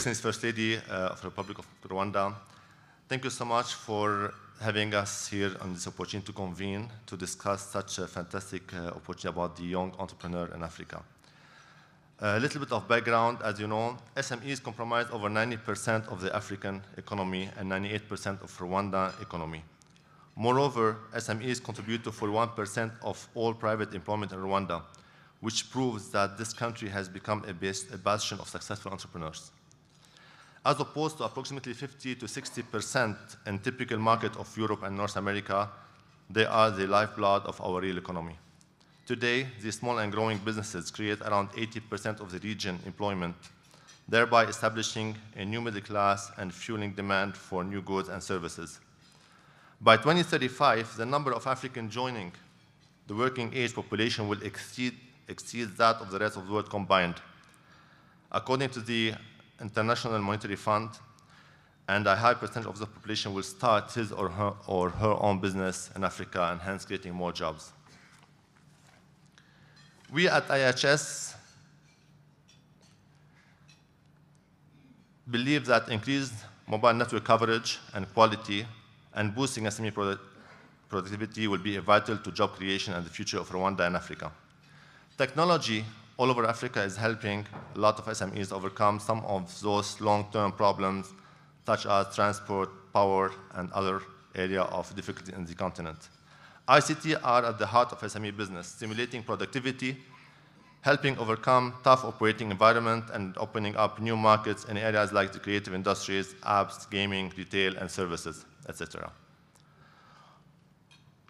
Excellency First Lady of the Republic of Rwanda, thank you so much for having us here on this opportunity to convene to discuss such a fantastic opportunity about the young entrepreneur in Africa. A little bit of background, as you know, SMEs comprise over 90% of the African economy and 98% of Rwanda economy. Moreover, SMEs contribute to 41% of all private employment in Rwanda, which proves that this country has become a bastion of successful entrepreneurs. As opposed to approximately 50 to 60% in typical market of Europe and North America, they are the lifeblood of our real economy. Today, these small and growing businesses create around 80% of the region employment, thereby establishing a new middle class and fueling demand for new goods and services. By 2035, the number of Africans joining the working age population will exceed that of the rest of the world combined. According to the International Monetary Fund, and a high percentage of the population will start his or her own business in Africa and hence creating more jobs. We at IHS believe that increased mobile network coverage and quality and boosting SME productivity will be vital to job creation and the future of Rwanda and Africa. Technology all over Africa is helping a lot of SMEs overcome some of those long-term problems, such as transport, power, and other areas of difficulty in the continent. ICT are at the heart of SME business, stimulating productivity, helping overcome tough operating environment, and opening up new markets in areas like the creative industries, apps, gaming, retail, and services, etc.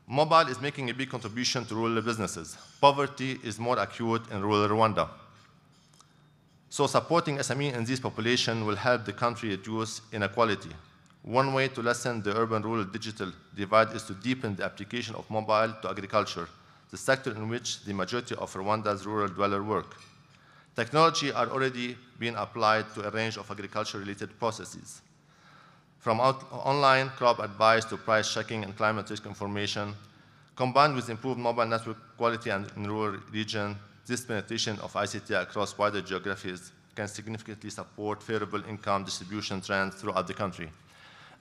Mobile is making a big contribution to rural businesses. Poverty is more acute in rural Rwanda. So supporting SME in this population will help the country reduce inequality. One way to lessen the urban-rural digital divide is to deepen the application of mobile to agriculture, the sector in which the majority of Rwanda's rural dwellers work. Technology are already being applied to a range of agriculture-related processes. From online crop advice to price checking and climate risk information, combined with improved mobile network quality and in rural region, this penetration of ICT across wider geographies can significantly support favorable income distribution trends throughout the country.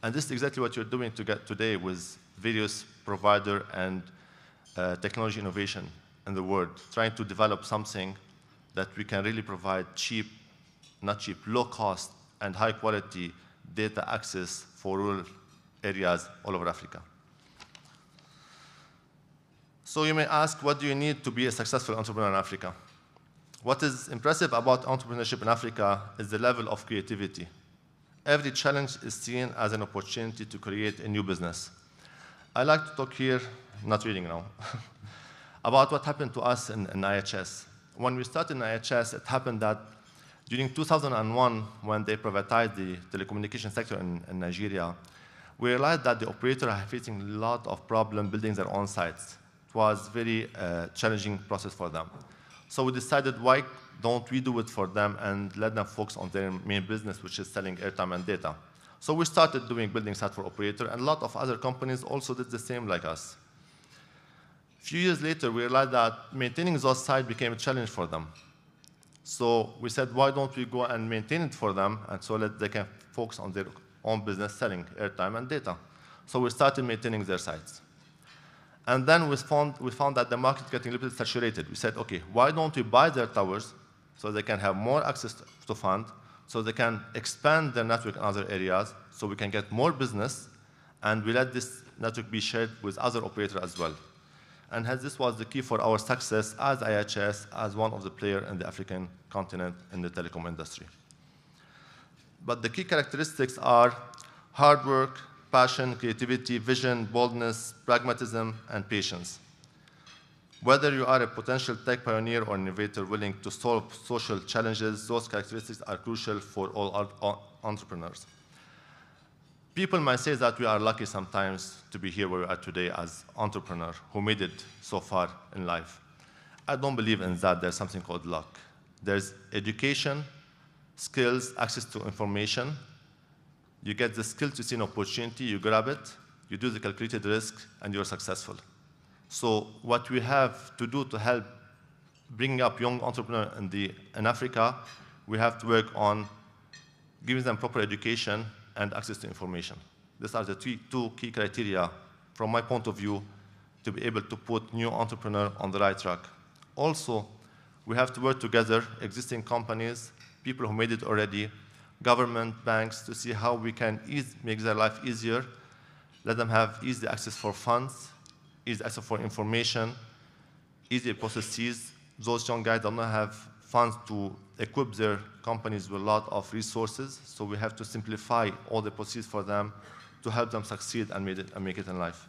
And this is exactly what you're doing today with various provider and technology innovation in the world, trying to develop something that we can really provide cheap, not cheap, low cost and high quality data access for rural areas all over Africa. So you may ask, what do you need to be a successful entrepreneur in Africa? What is impressive about entrepreneurship in Africa is the level of creativity. Every challenge is seen as an opportunity to create a new business. I like to talk here, not reading now, about what happened to us in IHS. When we started in IHS, it happened that during 2001, when they privatized the telecommunication sector in Nigeria, we realized that the operators are facing a lot of problems building their own sites. It was a very challenging process for them. So we decided, why don't we do it for them and let them focus on their main business, which is selling airtime and data. So we started building sites for operators, and a lot of other companies also did the same like us. A few years later, we realized that maintaining those sites became a challenge for them. So we said, why don't we go and maintain it for them, and so that they can focus on their own business selling airtime and data. So we started maintaining their sites. And then we found that the market getting a little bit saturated. We said, okay, why don't we buy their towers so they can have more access to fund, so they can expand their network in other areas, so we can get more business, and we let this network be shared with other operators as well. And this was the key for our success as IHS, as one of the players in the African continent in the telecom industry. But the key characteristics are hard work, passion, creativity, vision, boldness, pragmatism, and patience. Whether you are a potential tech pioneer or innovator willing to solve social challenges, those characteristics are crucial for all entrepreneurs. People might say that we are lucky sometimes to be here where we are today as entrepreneurs who made it so far in life. I don't believe in that. There's something called luck. There's education, skills, access to information. You get the skill to see an opportunity, you grab it, you do the calculated risk, and you're successful. So what we have to do to help bring up young entrepreneurs in Africa, we have to work on giving them proper education and access to information. These are the two key criteria, from my point of view, to be able to put new entrepreneurs on the right track. Also, we have to work together, existing companies, people who made it already, government, banks, to see how we can make their life easier, let them have easy access for funds, easy access for information, easy processes. Those young guys do not have funds to equip their companies with a lot of resources, so we have to simplify all the processes for them to help them succeed and make it in life.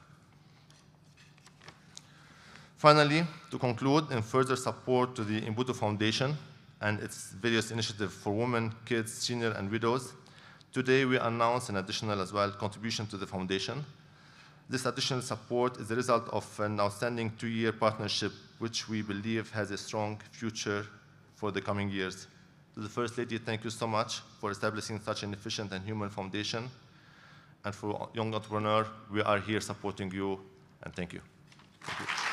Finally, to conclude, in further support to the Imbuto Foundation and its various initiatives for women, kids, seniors, and widows, today we announce an additional as well contribution to the foundation. This additional support is the result of an outstanding 2-year partnership, which we believe has a strong future for the coming years. To the First Lady, thank you so much for establishing such an efficient and human foundation. And for young entrepreneurs, we are here supporting you, and thank you. Thank you.